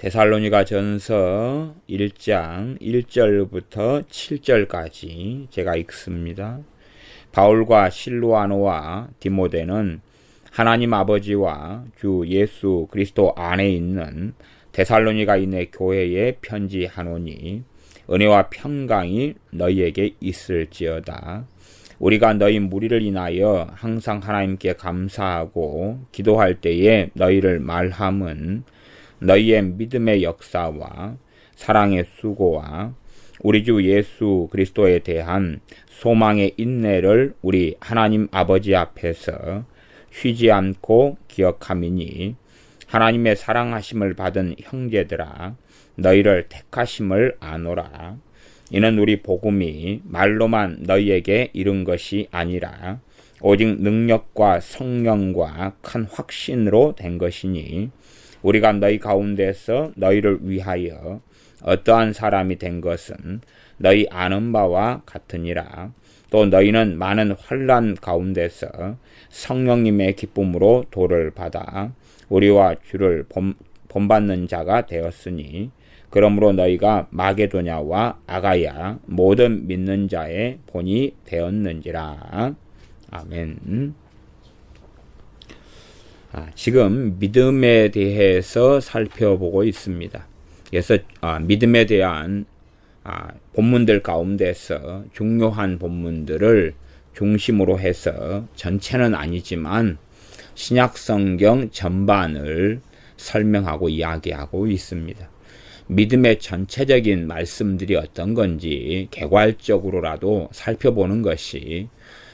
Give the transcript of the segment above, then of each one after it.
데살로니가 전서 1장 1절부터 7절까지 제가 읽습니다. 바울과 실루아노와 디모데는 하나님 아버지와 주 예수 그리스도 안에 있는 데살로니가인의 교회에 편지하노니 은혜와 평강이 너희에게 있을지어다. 우리가 너희 무리를 인하여 항상 하나님께 감사하고 기도할 때에 너희를 말함은 너희의 믿음의 역사와 사랑의 수고와 우리 주 예수 그리스도에 대한 소망의 인내를 우리 하나님 아버지 앞에서 쉬지 않고 기억함이니 하나님의 사랑하심을 받은 형제들아 너희를 택하심을 아노라. 이는 우리 복음이 말로만 너희에게 이른 것이 아니라 오직 능력과 성령과 큰 확신으로 된 것이니 우리가 너희 가운데서 너희를 위하여 어떠한 사람이 된 것은 너희 아는 바와 같으니라. 또 너희는 많은 환난 가운데서 성령님의 기쁨으로 도를 받아 우리와 주를 본받는 자가 되었으니 그러므로 너희가 마게도냐와 아가야 모든 믿는 자의 본이 되었는지라. 아멘. 지금 믿음에 대해서 살펴보고 있습니다. 그래서 믿음에 대한 본문들 가운데서 중요한 본문들을 중심으로 해서 전체는 아니지만 신약성경 전반을 설명하고 이야기하고 있습니다. 믿음의 전체적인 말씀들이 어떤 건지 개괄적으로라도 살펴보는 것이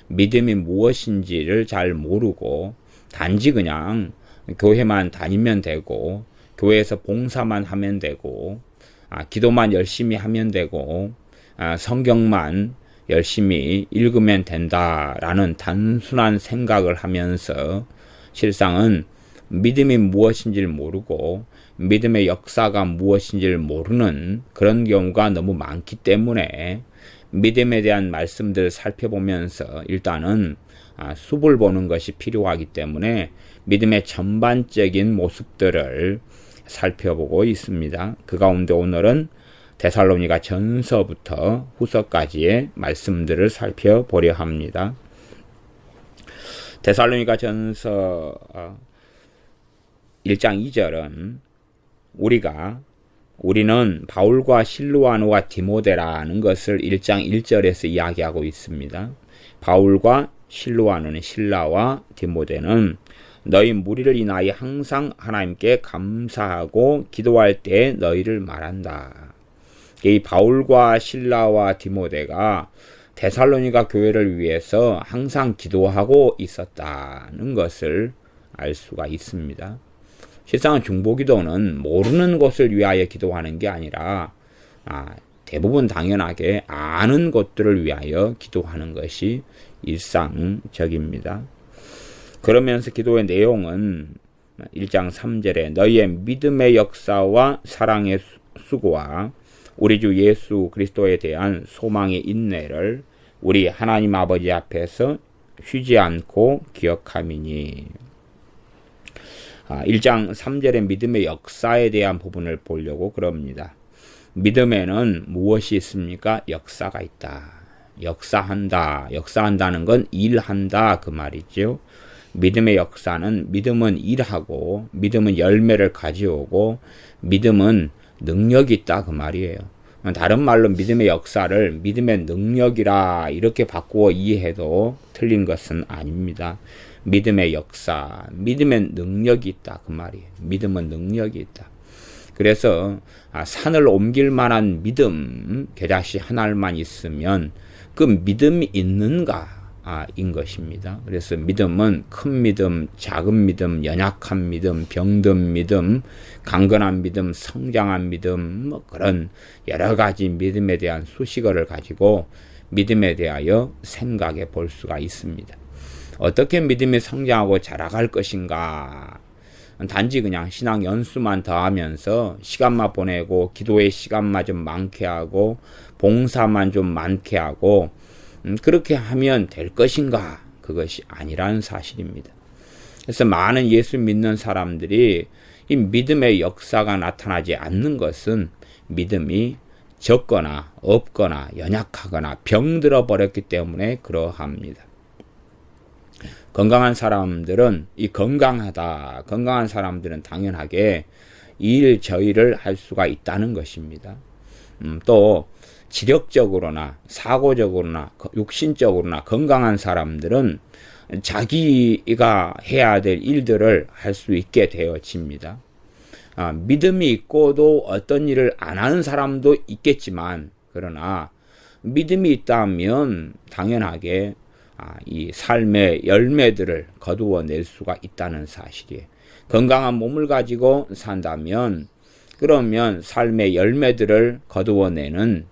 믿음이 무엇인지를 잘 모르고 단지 그냥 교회만 다니면 되고 교회에서 봉사만 하면 되고 기도만 열심히 하면 되고 성경만 열심히 읽으면 된다라는 단순한 생각을 하면서 실상은 믿음이 무엇인지를 모르고 믿음의 역사가 무엇인지를 모르는 그런 경우가 너무 많기 때문에 믿음에 대한 말씀들을 살펴보면서 일단은 숲을 보는 것이 필요하기 때문에 믿음의 전반적인 모습들을 살펴보고 있습니다. 그 가운데 오늘은 데살로니가 전서부터 후서까지의 말씀들을 살펴보려 합니다. 데살로니가 전서 1장 2절은 우리는 바울과 실루아노와 디모데라는 것을 1장 1절에서 이야기하고 있습니다. 바울과 실루아노는 신라와 디모데는 너희 무리를 인하여 항상 하나님께 감사하고 기도할 때 너희를 말한다. 이 바울과 신라와 디모데가 데살로니가 교회를 위해서 항상 기도하고 있었다는 것을 알 수가 있습니다. 실상은 중보기도는 모르는 것을 위하여 기도하는 게 아니라 대부분 당연하게 아는 것들을 위하여 기도하는 것이 일상적입니다. 그러면서 기도의 내용은 1장 3절에 너희의 믿음의 역사와 사랑의 수고와 우리 주 예수 그리스도에 대한 소망의 인내를 우리 하나님 아버지 앞에서 쉬지 않고 기억함이니 1장 3절의 믿음의 역사에 대한 부분을 보려고 그럽니다. 믿음에는 무엇이 있습니까? 역사가 있다. 역사한다. 역사한다는 건 일한다 그 말이죠. 믿음의 역사는 믿음은 일하고 믿음은 열매를 가져오고 믿음은 능력이 있다 그 말이에요. 다른 말로 믿음의 역사를 믿음의 능력이라 이렇게 바꾸어 이해해도 틀린 것은 아닙니다. 믿음의 역사, 믿음의 능력이 있다 그 말이에요. 믿음은 능력이 있다. 그래서 산을 옮길 만한 믿음 겨자씨 하나만 있으면 그 믿음이 있는가 인 것입니다. 그래서 믿음은 큰 믿음, 작은 믿음, 연약한 믿음, 병든 믿음, 강건한 믿음, 성장한 믿음 그런 여러 가지 믿음에 대한 수식어를 가지고 믿음에 대하여 생각해 볼 수가 있습니다. 어떻게 믿음이 성장하고 자라갈 것인가? 단지 그냥 신앙 연수만 더하면서 시간만 보내고 기도의 시간만 좀 많게 하고 봉사만 좀 많게 하고 그렇게 하면 될 것인가? 그것이 아니라는 사실입니다. 그래서 많은 예수 믿는 사람들이 이 믿음의 역사가 나타나지 않는 것은 믿음이 적거나 없거나 연약하거나 병들어 버렸기 때문에 그러합니다. 건강한 사람들은 건강한 사람들은 당연하게 일 저일을 할 수가 있다는 것입니다. 또 지력적으로나 사고적으로나 육신적으로나 건강한 사람들은 자기가 해야 될 일들을 할 수 있게 되어집니다. 믿음이 있고도 어떤 일을 안 하는 사람도 있겠지만, 그러나 믿음이 있다면 당연하게 이 삶의 열매들을 거두어낼 수가 있다는 사실이에요. 건강한 몸을 가지고 산다면 그러면 삶의 열매들을 거두어내는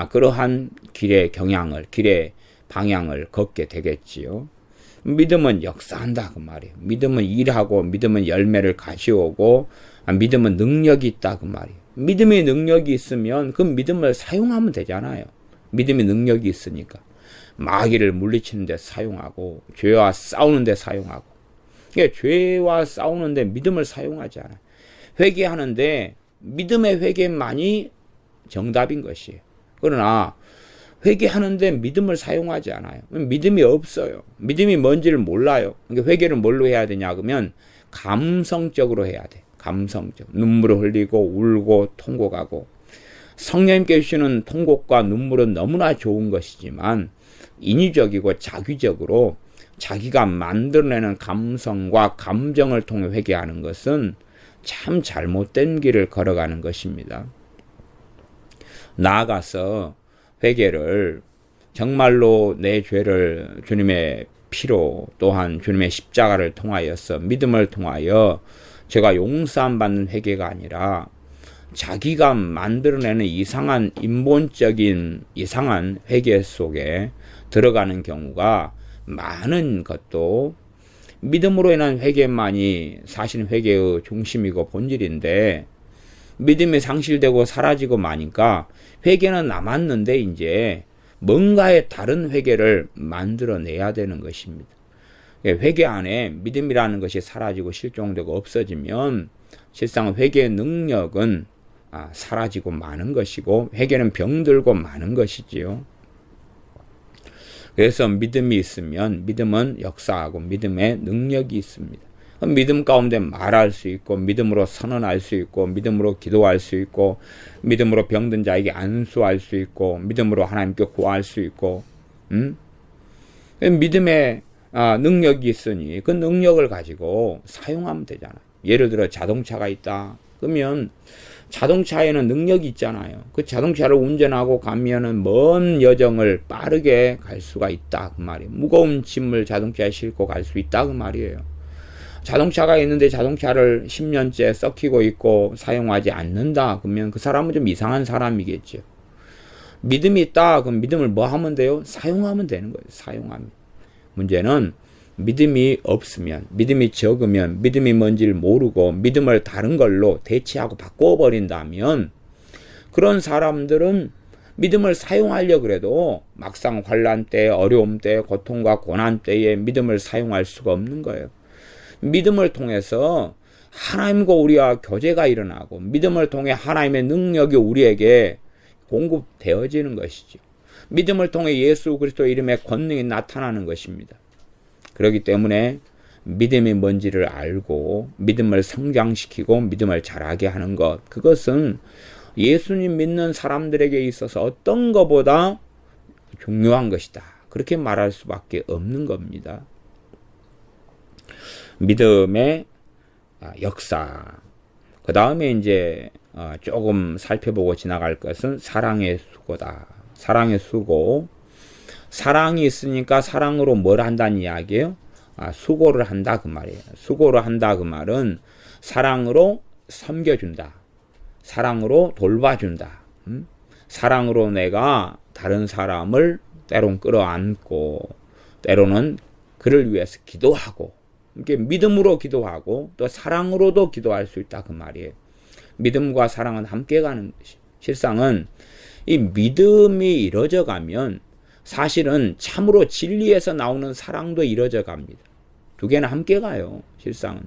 그러한 길의 방향을 걷게 되겠지요. 믿음은 역사한다 그 말이에요. 믿음은 일하고 믿음은 열매를 가져오고 믿음은 능력이 있다 그 말이에요. 믿음의 능력이 있으면 그 믿음을 사용하면 되잖아요. 믿음의 능력이 있으니까 마귀를 물리치는 데 사용하고 죄와 싸우는 데 사용하고. 그러니까 죄와 싸우는데 믿음을 사용하지 않아요. 회개하는데 믿음의 회개만이 정답인 것이에요. 그러나 회개하는데 믿음을 사용하지 않아요. 믿음이 없어요. 믿음이 뭔지를 몰라요. 그러니까 회개를 뭘로 해야 되냐 그러면 감성적으로 해야 돼. 감성적. 눈물을 흘리고 울고 통곡하고. 성령님께 주시는 통곡과 눈물은 너무나 좋은 것이지만 인위적이고 자기적으로 자기가 만들어내는 감성과 감정을 통해 회개하는 것은 참 잘못된 길을 걸어가는 것입니다. 나아가서 회개를 정말로 내 죄를 주님의 피로 또한 주님의 십자가를 통하여서 믿음을 통하여 제가 용서함 받는 회개가 아니라 자기가 만들어내는 이상한 인본적인 이상한 회개 속에 들어가는 경우가 많은 것도 믿음으로 인한 회개만이 사실 회개의 중심이고 본질인데 믿음이 상실되고 사라지고 마니까 회개는 남았는데 이제 뭔가의 다른 회개를 만들어내야 되는 것입니다. 회개 안에 믿음이라는 것이 사라지고 실종되고 없어지면 실상 회개의 능력은 사라지고 마는 것이고 회개는 병들고 마는 것이지요. 그래서 믿음이 있으면 믿음은 역사하고 믿음의 능력이 있습니다. 믿음 가운데 말할 수 있고 믿음으로 선언할 수 있고 믿음으로 기도할 수 있고 믿음으로 병든 자에게 안수할 수 있고 믿음으로 하나님께 구할 수 있고 믿음의 능력이 있으니 그 능력을 가지고 사용하면 되잖아요. 예를 들어 자동차가 있다. 그러면 자동차에는 능력이 있잖아요. 그 자동차를 운전하고 가면은 먼 여정을 빠르게 갈 수가 있다 그 말이에요. 무거운 짐을 자동차에 싣고 갈 수 있다 그 말이에요. 자동차가 있는데 자동차를 10년째 썩히고 있고 사용하지 않는다 그러면 그 사람은 좀 이상한 사람이겠죠. 믿음이 있다 그럼 믿음을 뭐 하면 돼요? 사용하면 되는 거예요. 사용하면. 문제는 믿음이 없으면, 믿음이 적으면, 믿음이 뭔지를 모르고 믿음을 다른 걸로 대체하고 바꿔버린다면 그런 사람들은 믿음을 사용하려고 그래도 막상 환난 때, 어려움 때, 고통과 고난 때에 믿음을 사용할 수가 없는 거예요. 믿음을 통해서 하나님과 우리와 교제가 일어나고 믿음을 통해 하나님의 능력이 우리에게 공급되어지는 것이죠. 믿음을 통해 예수 그리스도 이름의 권능이 나타나는 것입니다. 그렇기 때문에 믿음이 뭔지를 알고 믿음을 성장시키고 믿음을 자라게 하는 것, 그것은 예수님 믿는 사람들에게 있어서 어떤 것보다 중요한 것이다. 그렇게 말할 수밖에 없는 겁니다. 믿음의 역사. 그 다음에 이제 조금 살펴보고 지나갈 것은 사랑의 수고다. 사랑의 수고. 사랑이 있으니까 사랑으로 뭘 한다는 이야기예요? 수고를 한다 그 말이에요. 수고를 한다 그 말은 사랑으로 섬겨준다. 사랑으로 돌봐준다. 사랑으로 내가 다른 사람을 때론 끌어안고 때로는 그를 위해서 기도하고 이렇게 믿음으로 기도하고 또 사랑으로도 기도할 수 있다 그 말이에요. 믿음과 사랑은 함께 가는 것이. 실상은 이 믿음이 이루어져 가면 사실은 참으로 진리에서 나오는 사랑도 이루어져 갑니다. 두 개는 함께 가요. 실상은.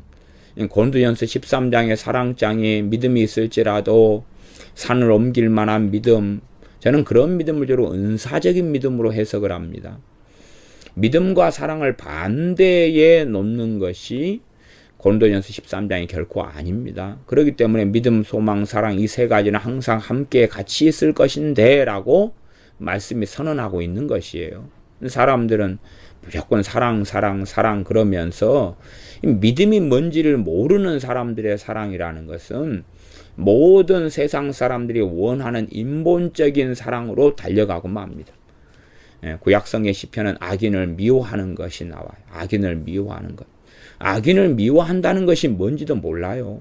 고린도전서 13장의 사랑장에 믿음이 있을지라도 산을 옮길 만한 믿음, 저는 그런 믿음을 주로 은사적인 믿음으로 해석을 합니다. 믿음과 사랑을 반대에 놓는 것이 고린도전서 13장이 결코 아닙니다. 그렇기 때문에 믿음, 소망, 사랑 이 세 가지는 항상 함께 같이 있을 것인데 라고 말씀이 선언하고 있는 것이에요. 사람들은 무조건 사랑 그러면서 믿음이 뭔지를 모르는 사람들의 사랑이라는 것은 모든 세상 사람들이 원하는 인본적인 사랑으로 달려가고 맙니다. 구약성의 시편은 악인을 미워하는 것이 나와요. 악인을 미워하는 것. 악인을 미워한다는 것이 뭔지도 몰라요.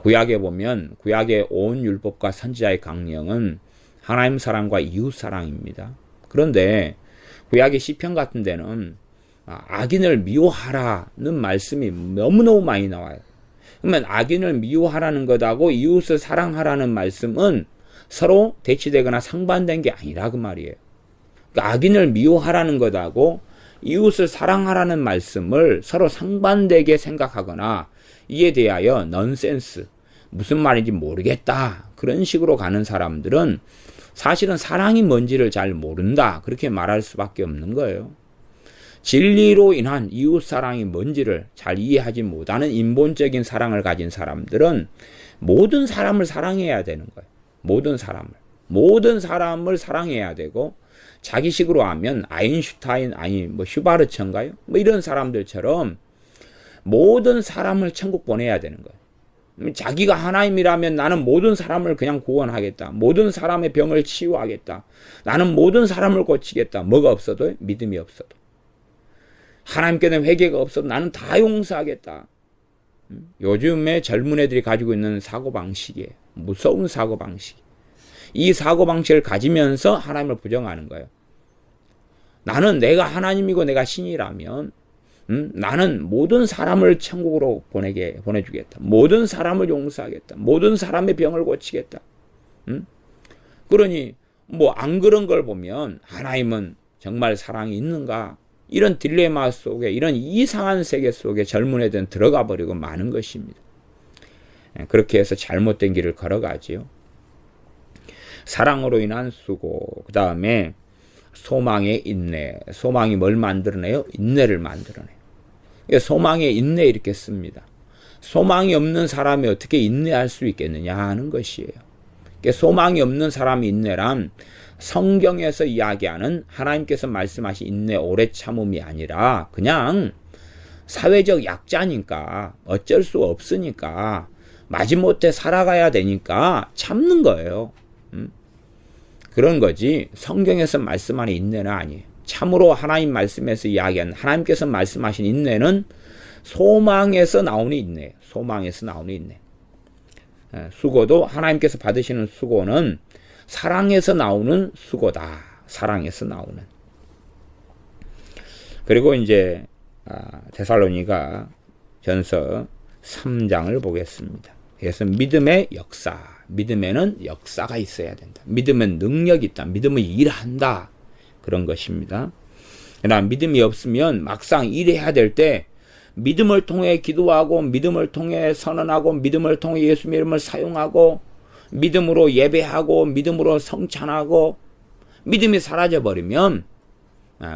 구약에 보면 구약의 온 율법과 선지자의 강령은 하나님 사랑과 이웃 사랑입니다. 그런데 구약의 시편 같은 데는 악인을 미워하라는 말씀이 너무너무 많이 나와요. 그러면 악인을 미워하라는 것하고 이웃을 사랑하라는 말씀은 서로 대치되거나 상반된 게 아니라 그 말이에요. 그러니까 악인을 미워하라는 것하고 이웃을 사랑하라는 말씀을 서로 상반되게 생각하거나 이에 대하여 넌센스, 무슨 말인지 모르겠다, 그런 식으로 가는 사람들은 사실은 사랑이 뭔지를 잘 모른다, 그렇게 말할 수밖에 없는 거예요. 진리로 인한 이웃 사랑이 뭔지를 잘 이해하지 못하는 인본적인 사랑을 가진 사람들은 모든 사람을 사랑해야 되는 거예요. 모든 사람을 사랑해야 되고, 자기식으로 하면 아인슈타인, 슈바르처인가요? 이런 사람들처럼 모든 사람을 천국 보내야 되는 거예요. 자기가 하나님이라면 나는 모든 사람을 그냥 구원하겠다. 모든 사람의 병을 치유하겠다. 나는 모든 사람을 고치겠다. 뭐가 없어도, 믿음이 없어도. 하나님께는 회개가 없어도 나는 다 용서하겠다. 요즘에 젊은 애들이 가지고 있는 사고방식이에요. 무서운 사고방식. 이 사고방식을 가지면서 하나님을 부정하는 거예요. 나는 내가 하나님이고 내가 신이라면 나는 모든 사람을 천국으로 보내주겠다. 모든 사람을 용서하겠다. 모든 사람의 병을 고치겠다. 그러니 안 그런 걸 보면 하나님은 정말 사랑이 있는가? 이런 딜레마 속에, 이런 이상한 세계 속에 젊은 애들은 들어가 버리고 마는 것입니다. 그렇게 해서 잘못된 길을 걸어가지요. 사랑으로 인한 수고, 그 다음에 소망의 인내. 소망이 뭘 만들어내요? 인내를 만들어내요. 소망의 인내 이렇게 씁니다. 소망이 없는 사람이 어떻게 인내할 수 있겠느냐 하는 것이에요. 소망이 없는 사람이 인내란 성경에서 이야기하는 하나님께서 말씀하신 인내, 오래 참음이 아니라 그냥 사회적 약자니까, 어쩔 수 없으니까, 마지못해 살아가야 되니까 참는 거예요. 그런 거지 성경에서 말씀하는 인내는 아니에요. 참으로 하나님 말씀에서 이야기하는, 하나님께서 말씀하신 인내는 소망에서 나오는 인내예요. 소망에서 나오는 인내. 수고도 하나님께서 받으시는 수고는 사랑에서 나오는 수고다. 사랑에서 나오는. 그리고 이제 데살로니가 전서 3장을 보겠습니다. 그래서 믿음의 역사. 믿음에는 역사가 있어야 된다. 믿음은 능력이 있다. 믿음은 일한다. 그런 것입니다. 그러나 믿음이 없으면 막상 일해야 될 때 믿음을 통해 기도하고, 믿음을 통해 선언하고, 믿음을 통해 예수님의 이름을 사용하고, 믿음으로 예배하고, 믿음으로 성찬하고, 믿음이 사라져버리면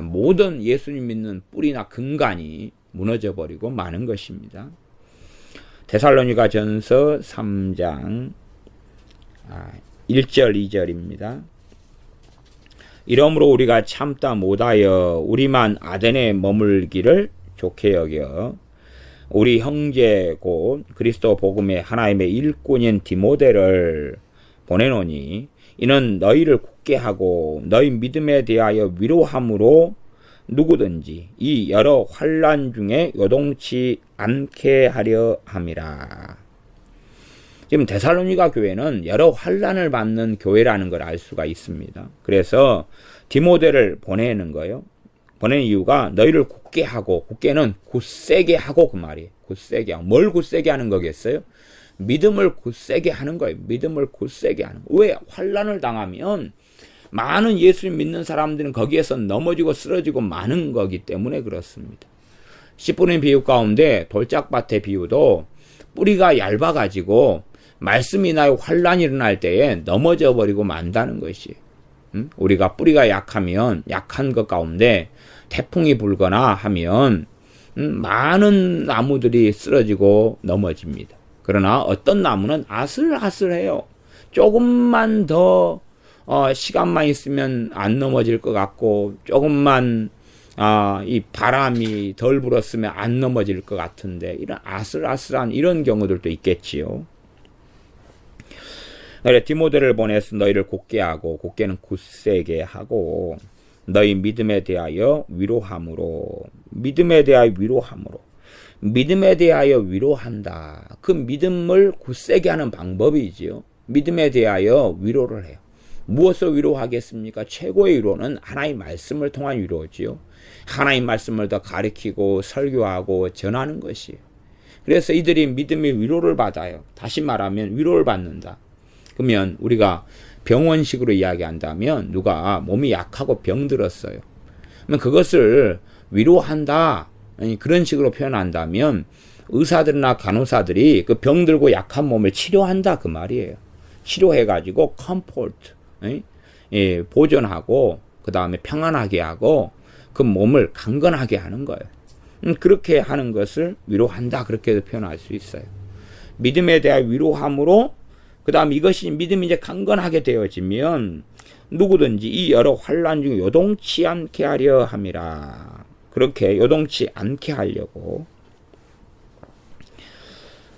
모든 예수님 믿는 뿌리나 근간이 무너져버리고 마는 것입니다. 데살로니가 전서 3장 1절 2절입니다. 이러므로 우리가 참다 못하여 우리만 아덴에 머물기를 좋게 여겨 우리 형제 곧 그리스도 복음의 하나님의 일꾼인 디모데를 보내노니 이는 너희를 굳게 하고 너희 믿음에 대하여 위로함으로 누구든지 이 여러 환난 중에 요동치 않게 하려 함이라. 지금 데살로니가 교회는 여러 환난을 받는 교회라는 걸 알 수가 있습니다. 그래서 디모데를 보내는 거예요. 보내는 이유가 너희를 굳게 하고, 굳게는 굳세게 하고 그 말이에요. 굳세게 하고. 뭘 굳세게 하는 거겠어요? 믿음을 굳세게 하는 거예요. 믿음을 굳세게 하는 거예요. 왜? 환난을 당하면 많은 예수님 믿는 사람들은 거기에서 넘어지고 쓰러지고 마는 거기 때문에 그렇습니다. 씨 뿌린 비유 가운데 돌짝밭의 비유도 뿌리가 얇아가지고 말씀이나 환란이 일어날 때에 넘어져 버리고 만다는 것이. 우리가 뿌리가 약하면 약한 것 가운데 태풍이 불거나 하면 많은 나무들이 쓰러지고 넘어집니다. 그러나 어떤 나무는 아슬아슬해요. 조금만 더 시간만 있으면 안 넘어질 것 같고 조금만 이 바람이 덜 불었으면 안 넘어질 것 같은데 이런 아슬아슬한 이런 경우들도 있겠지요. 그래 디모데를 보내서 너희를 굳게 하고 굳게는 굳세게 하고 너희 믿음에 대하여 위로함으로 믿음에 대하여 위로한다. 그 믿음을 굳세게 하는 방법이지요. 믿음에 대하여 위로를 해요. 무엇을 위로하겠습니까? 최고의 위로는 하나님 말씀을 통한 위로지요. 하나님 말씀을 더 가르치고 설교하고 전하는 것이에요. 그래서 이들이 믿음의 위로를 받아요. 다시 말하면 위로를 받는다. 그러면 우리가 병원식으로 이야기한다면 누가 몸이 약하고 병들었어요. 그러면 그것을 위로한다. 그런 식으로 표현한다면 의사들이나 간호사들이 그 병들고 약한 몸을 치료한다 그 말이에요. 치료해가지고 컴포트, 보존하고 그 다음에 평안하게 하고 그 몸을 강건하게 하는 거예요. 그렇게 하는 것을 위로한다 그렇게 표현할 수 있어요. 믿음에 대한 위로함으로 그 다음 이것이 믿음이 이제 강건하게 되어지면 누구든지 이 여러 환난 중에 요동치 않게 하려 함이라. 그렇게 요동치 않게 하려고.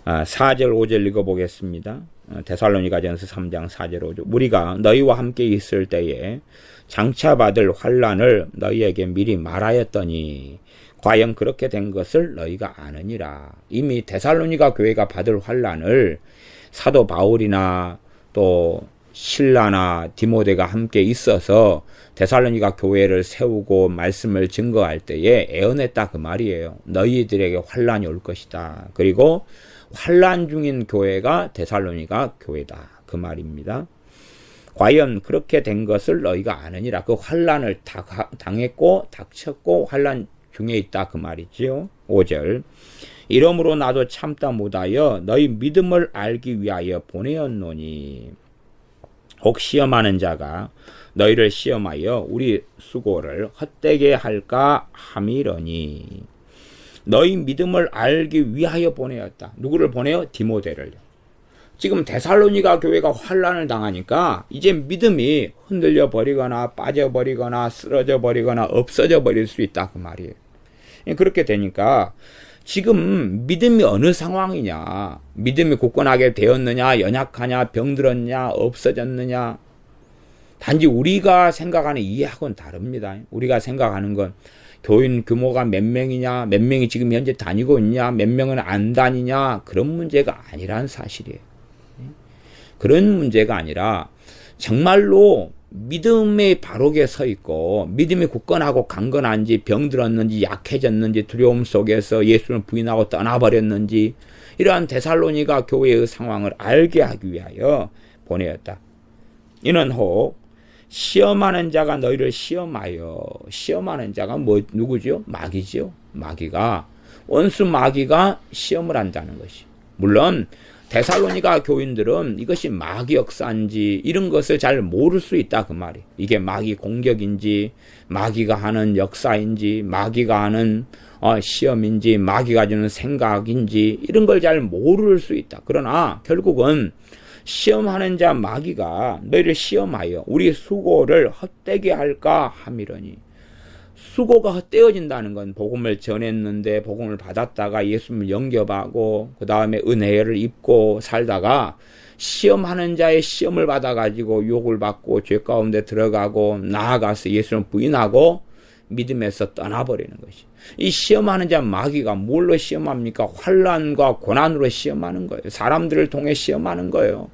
4절 5절 읽어보겠습니다. 데살로니가전서 3장 4절 5절. 우리가 너희와 함께 있을 때에 장차 받을 환난을 너희에게 미리 말하였더니 과연 그렇게 된 것을 너희가 아느니라. 이미 데살로니가 교회가 받을 환난을 사도 바울이나 또 실라나 디모데가 함께 있어서 데살로니가 교회를 세우고 말씀을 증거할 때에 애언했다 그 말이에요. 너희들에게 환난이 올 것이다. 그리고 환난 중인 교회가 데살로니가 교회다 그 말입니다. 과연 그렇게 된 것을 너희가 아느니라. 그 환난을 당했고 닥쳤고 환난 중에 있다 그 말이지요. 5절. 이러므로 나도 참다 못하여 너희 믿음을 알기 위하여 보내었노니 혹 시험하는 자가 너희를 시험하여 우리 수고를 헛되게 할까 함이러니. 너희 믿음을 알기 위하여 보내었다. 누구를 보내요? 디모데를. 지금 데살로니가 교회가 환난을 당하니까 이제 믿음이 흔들려 버리거나 빠져 버리거나 쓰러져 버리거나 없어져 버릴 수 있다 그 말이에요. 그렇게 되니까 지금 믿음이 어느 상황이냐, 믿음이 굳건하게 되었느냐, 연약하냐, 병들었냐, 없어졌느냐, 단지 우리가 생각하는 이해하고는 다릅니다. 우리가 생각하는 건 교인 규모가 몇 명이냐, 몇 명이 지금 현재 다니고 있냐, 몇 명은 안 다니냐, 그런 문제가 아니란 사실이에요. 그런 문제가 아니라 정말로 믿음에 바로게 서 있고 믿음이 굳건하고 강건한지 병들었는지 약해졌는지 두려움 속에서 예수를 부인하고 떠나버렸는지 이러한 데살로니가 교회의 상황을 알게 하기 위하여 보내었다. 이는 혹 시험하는 자가 너희를 시험하는 자가 누구지요? 마귀지요. 마귀가 원수 마귀가 시험을 한다는 것이. 물론 데살로니가 교인들은 이것이 마귀 역사인지 이런 것을 잘 모를 수 있다 그 말이. 이게 마귀 공격인지 마귀가 하는 역사인지 마귀가 하는 시험인지 마귀가 주는 생각인지 이런 걸 잘 모를 수 있다. 그러나 결국은 시험하는 자 마귀가 너희를 시험하여 우리 수고를 헛되게 할까 함이러니. 수고가 헛되어진다는 건 복음을 전했는데 복음을 받았다가 예수님을 영접하고 그 다음에 은혜를 입고 살다가 시험하는 자의 시험을 받아가지고 유혹을 받고 죄 가운데 들어가고 나아가서 예수를 부인하고 믿음에서 떠나버리는 것이. 이 시험하는 자 마귀가 뭘로 시험합니까? 환난과 고난으로 시험하는 거예요. 사람들을 통해 시험하는 거예요.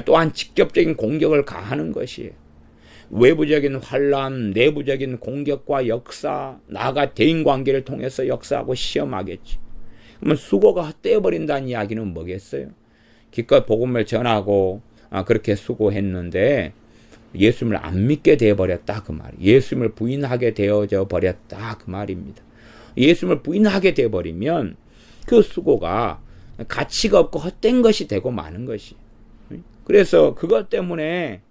또한 직접적인 공격을 가하는 것이에요. 외부적인 환난, 내부적인 공격과 역사, 나아가 대인관계를 통해서 역사하고 시험하겠지. 그러면 수고가 헛되어버린다는 이야기는 뭐겠어요? 기껏 복음을 전하고 그렇게 수고했는데 예수님을 안 믿게 되어버렸다 그 말이에요. 예수님을 부인하게 되어져 버렸다 그 말입니다. 예수님을 부인하게 돼버리면 그 수고가 가치가 없고 헛된 것이 되고 마는 것이. 그래서 그것 때문에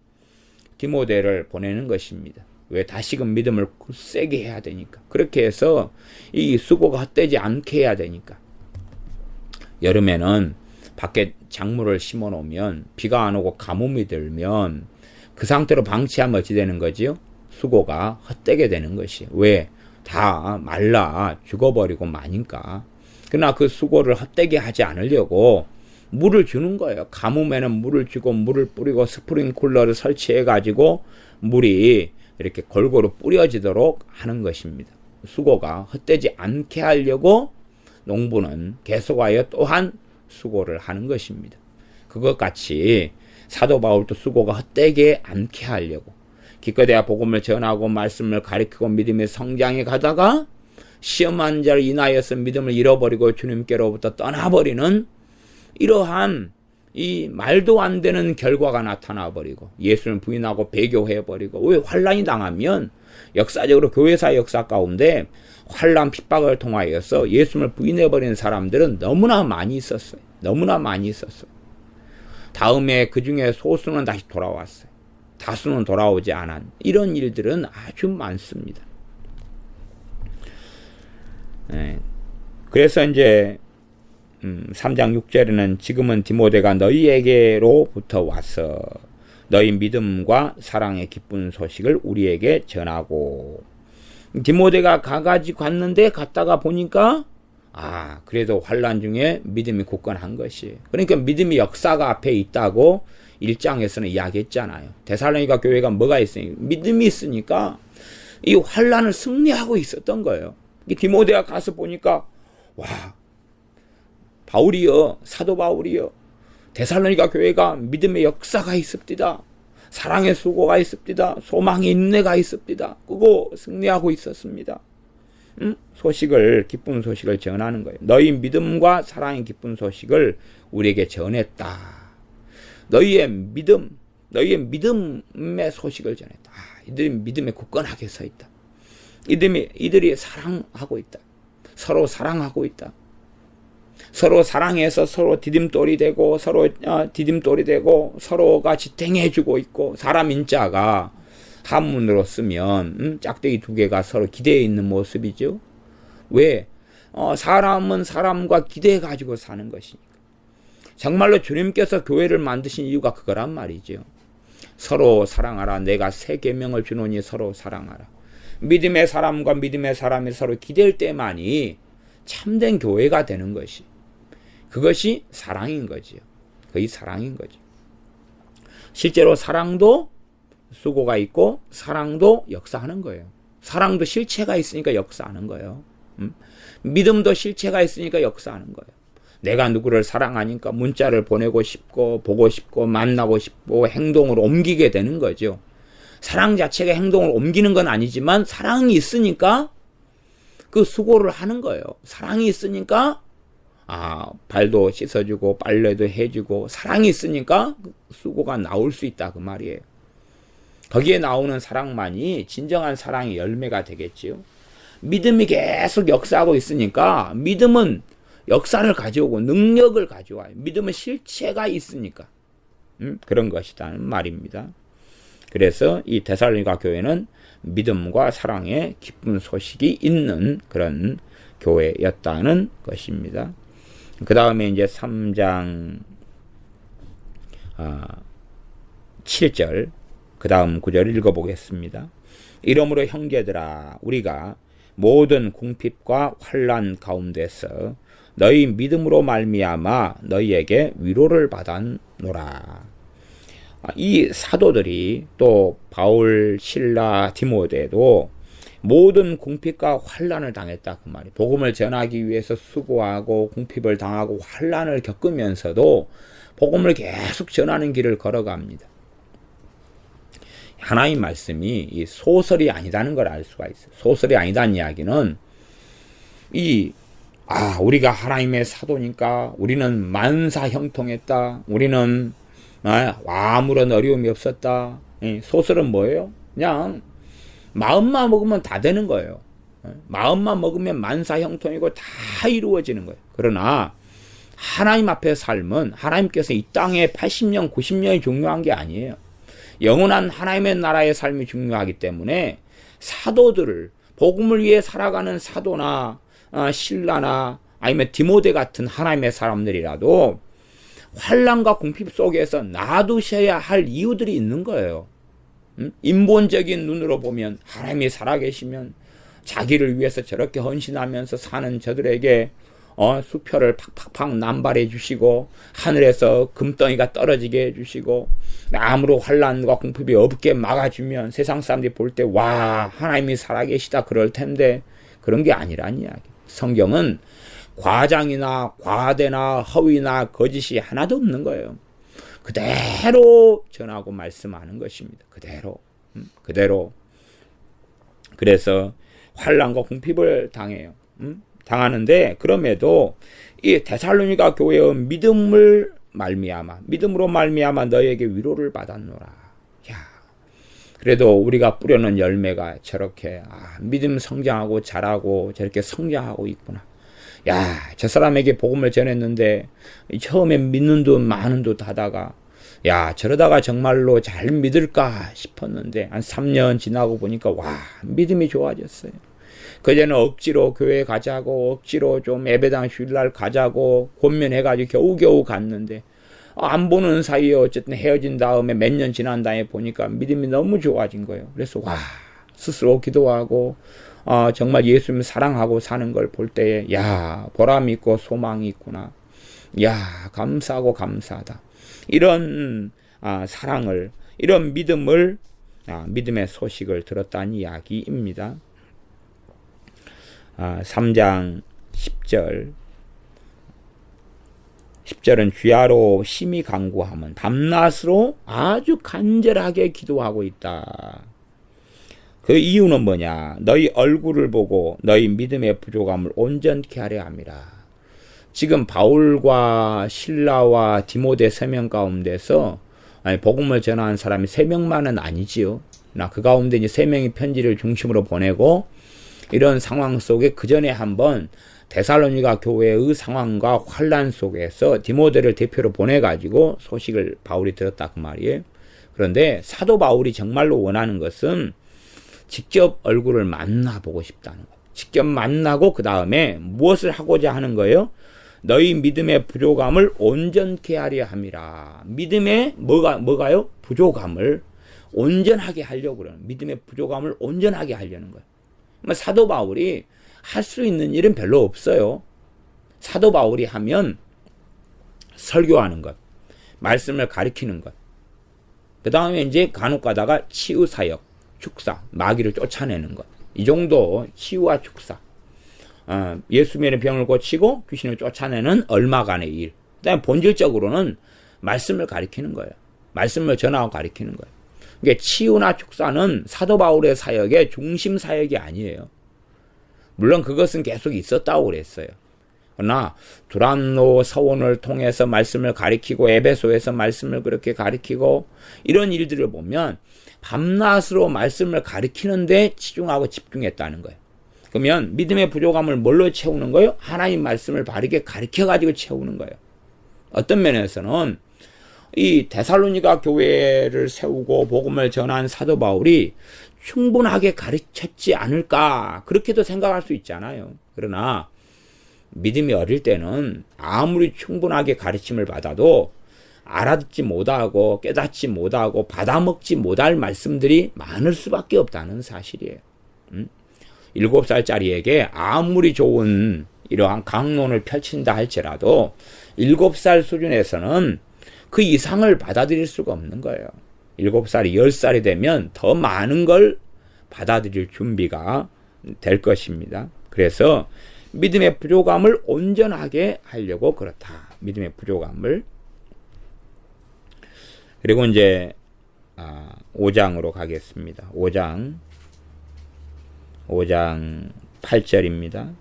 디모데를 보내는 것입니다. 왜? 다시금 믿음을 굳세게 해야 되니까. 그렇게 해서 이 수고가 헛되지 않게 해야 되니까. 여름에는 밖에 작물을 심어 놓으면 비가 안 오고 가뭄이 들면 그 상태로 방치하면 어찌 되는 거지요? 수고가 헛되게 되는 것이. 왜? 다 말라 죽어버리고 마니까. 그러나 그 수고를 헛되게 하지 않으려고 물을 주는 거예요. 가뭄에는 물을 주고 물을 뿌리고 스프링쿨러를 설치해가지고 물이 이렇게 골고루 뿌려지도록 하는 것입니다. 수고가 헛되지 않게 하려고 농부는 계속하여 또한 수고를 하는 것입니다. 그것 같이 사도 바울도 수고가 헛되게 않게 하려고 기껏해야 복음을 전하고 말씀을 가르치고 믿음의 성장에 가다가 시험한 자를 인하여서 믿음을 잃어버리고 주님께로부터 떠나버리는 이러한 이 말도 안 되는 결과가 나타나버리고 예수를 부인하고 배교해버리고. 왜? 환란이 당하면 역사적으로 교회사 역사 가운데 환란 핍박을 통하여서 예수를 부인해버리는 사람들은 너무나 많이 있었어요. 너무나 많이 있었어요. 다음에 그 중에 소수는 다시 돌아왔어요. 다수는 돌아오지 않은 이런 일들은 아주 많습니다. 그래서 이제 3장 6절에는 지금은 디모데가 너희에게로부터 와서 너희 믿음과 사랑의 기쁜 소식을 우리에게 전하고. 디모데가 가가지고 갔는데 갔다가 보니까 그래도 환란 중에 믿음이 굳건한 것이. 그러니까 믿음의 역사가 앞에 있다고 1장에서는 이야기했잖아요. 데살로니가 교회가 뭐가 있으니까 믿음이 있으니까 이 환란을 승리하고 있었던 거예요. 디모데가 가서 보니까 바울이여, 사도 바울이여, 데살로니가 교회가 믿음의 역사가 있습니다. 사랑의 수고가 있습니다. 소망의 인내가 있습니다. 그거 승리하고 있었습니다. 기쁜 소식을 전하는 거예요. 너희 믿음과 사랑의 기쁜 소식을 우리에게 전했다. 너희의 믿음의 소식을 전했다. 이들이 믿음에 굳건하게 서 있다. 이들이 사랑하고 있다. 서로 사랑하고 있다. 서로 사랑해서 서로 디딤돌이 되고 서로가 지탱해주고 있고. 사람 인자가 한문으로 쓰면 짝대기 두 개가 서로 기대어 있는 모습이죠. 왜? 사람은 사람과 기대해가지고 사는 것이니까. 정말로 주님께서 교회를 만드신 이유가 그거란 말이죠. 서로 사랑하라. 내가 새 계명을 주노니 서로 사랑하라. 믿음의 사람과 믿음의 사람이 서로 기댈 때만이 참된 교회가 되는 것이. 그것이 사랑인 거지요. 거의 사랑인 거죠. 실제로 사랑도 수고가 있고 사랑도 역사하는 거예요. 사랑도 실체가 있으니까 역사하는 거예요. 믿음도 실체가 있으니까 역사하는 거예요. 내가 누구를 사랑하니까 문자를 보내고 싶고 보고 싶고 만나고 싶고 행동으로 옮기게 되는 거죠. 사랑 자체가 행동을 옮기는 건 아니지만 사랑이 있으니까 그 수고를 하는 거예요. 사랑이 있으니까 발도 씻어주고 빨래도 해주고 사랑이 있으니까 수고가 나올 수 있다 그 말이에요. 거기에 나오는 사랑만이 진정한 사랑의 열매가 되겠지요. 믿음이 계속 역사하고 있으니까 믿음은 역사를 가져오고 능력을 가져와요. 믿음은 실체가 있으니까 그런 것이라는 말입니다. 그래서 이 데살로니가 교회는 믿음과 사랑의 기쁜 소식이 있는 그런 교회였다는 것입니다. 그 다음에 이제 3장 7절 그 다음 구절을 읽어보겠습니다. 이러므로 형제들아 우리가 모든 궁핍과 환난 가운데서 너희 믿음으로 말미암아 너희에게 위로를 받았노라. 이 사도들이 또 바울, 실라, 디모데도 모든 궁핍과 환난을 당했다 그 말이에요. 복음을 전하기 위해서 수고하고 궁핍을 당하고 환난을 겪으면서도 복음을 계속 전하는 길을 걸어갑니다. 하나님 말씀이 이 소설이 아니다는 걸 알 수가 있어요. 소설이 아니다는 이야기는 우리가 하나님의 사도니까 우리는 만사 형통했다. 우리는 아무런 어려움이 없었다. 소설은 뭐예요? 그냥 마음만 먹으면 다 되는 거예요. 마음만 먹으면 만사형통이고 다 이루어지는 거예요. 그러나 하나님 앞에 삶은 하나님께서 이 땅에 80년, 90년이 중요한 게 아니에요. 영원한 하나님의 나라의 삶이 중요하기 때문에 사도들을 복음을 위해 살아가는 사도나 신라나 아니면 디모데 같은 하나님의 사람들이라도 환난과 궁핍 속에서 놔두셔야 할 이유들이 있는 거예요. 인본적인 눈으로 보면 하나님이 살아계시면 자기를 위해서 저렇게 헌신하면서 사는 저들에게 수표를 팍팍팍 남발해 주시고 하늘에서 금덩이가 떨어지게 해주시고 아무로 환난과 궁핍이 없게 막아주면 세상 사람들이 볼 때 와 하나님이 살아계시다 그럴 텐데 그런 게 아니란 이야기. 성경은 과장이나 과대나 허위나 거짓이 하나도 없는 거예요. 그대로 전하고 말씀하는 것입니다. 그대로. 그래서 환난과 궁핍을 당해요. 당하는데 그럼에도 이 데살로니가 교회의 믿음으로 말미암아 너에게 위로를 받았노라. 야, 그래도 우리가 뿌려놓은 열매가 저렇게 믿음 성장하고 자라고 저렇게 성장하고 있구나. 야, 저 사람에게 복음을 전했는데 처음엔 믿는 듯 마는 듯 하다가 야, 저러다가 정말로 잘 믿을까 싶었는데 한 3년 지나고 보니까 와, 믿음이 좋아졌어요. 그전에는 억지로 교회 가자고 억지로 좀 예배당 주일날 가자고 권면해가지고 겨우겨우 갔는데 안 보는 사이에 어쨌든 헤어진 다음에 몇 년 지난 다음에 보니까 믿음이 너무 좋아진 거예요. 그래서 와, 스스로 기도하고 정말 예수님을 사랑하고 사는 걸 볼 때에 야, 보람이 있고 소망이 있구나. 야, 감사하고 감사하다. 이런 사랑을, 이런 믿음을 믿음의 소식을 들었다는 이야기입니다. 3장 10절은 주야로 심히 간구하면 밤낮으로 아주 간절하게 기도하고 있다. 그 이유는 뭐냐? 너희 얼굴을 보고 너희 믿음의 부족함을 온전케 하려 함이라. 지금 바울과 실라와 디모데 3명 가운데서 복음을 전한 사람이 3명만은 아니지요. 그 가운데 이제 3명이 편지를 중심으로 보내고 이런 상황 속에 그 전에 한번 데살로니가 교회의 상황과 환란 속에서 디모데를 대표로 보내가지고 소식을 바울이 들었다 그 말이에요. 그런데 사도 바울이 정말로 원하는 것은 직접 얼굴을 만나보고 싶다는 거예요. 직접 만나고 그 다음에 무엇을 하고자 하는 거예요? 너희 믿음의 부족함을 온전케 하려 함이라. 믿음의 뭐가요? 부족함을 온전하게 하려고 그러는 믿음의 부족함을 온전하게 하려는 거예요. 사도 바울이 할 수 있는 일은 별로 없어요. 사도 바울이 하면 설교하는 것, 말씀을 가르치는 것, 그 다음에 이제 간혹 가다가 치유사역, 축사, 마귀를 쫓아내는 것, 이 정도 치유와 축사, 예수님의 병을 고치고 귀신을 쫓아내는 얼마간의 일, 그 다음에 본질적으로는 말씀을 가르치는 거예요. 말씀을 전하고 가르치는 거예요. 그러니까 치유나 축사는 사도 바울의 사역의 중심 사역이 아니에요. 물론 그것은 계속 있었다고 그랬어요. 그러나 두란노 서원을 통해서 말씀을 가리키고 에베소에서 말씀을 그렇게 가리키고 이런 일들을 보면 밤낮으로 말씀을 가리키는데 치중하고 집중했다는 거예요. 그러면 믿음의 부족함을 뭘로 채우는 거예요? 하나님 말씀을 바르게 가르쳐가지고 채우는 거예요. 어떤 면에서는 이 데살로니가 교회를 세우고 복음을 전한 사도 바울이 충분하게 가르쳤지 않을까 그렇게도 생각할 수 있잖아요. 그러나 믿음이 어릴 때는 아무리 충분하게 가르침을 받아도 알아듣지 못하고 깨닫지 못하고 받아먹지 못할 말씀들이 많을 수밖에 없다는 사실이에요. 7살짜리에게 아무리 좋은 이러한 강론을 펼친다 할지라도 7살 수준에서는 그 이상을 받아들일 수가 없는 거예요. 7살이 10살이 되면 더 많은 걸 받아들일 준비가 될 것입니다. 그래서 믿음의 부족함을 온전하게 하려고 그렇다. 믿음의 부족함을. 그리고 이제 5장으로 가겠습니다. 5장 8절입니다.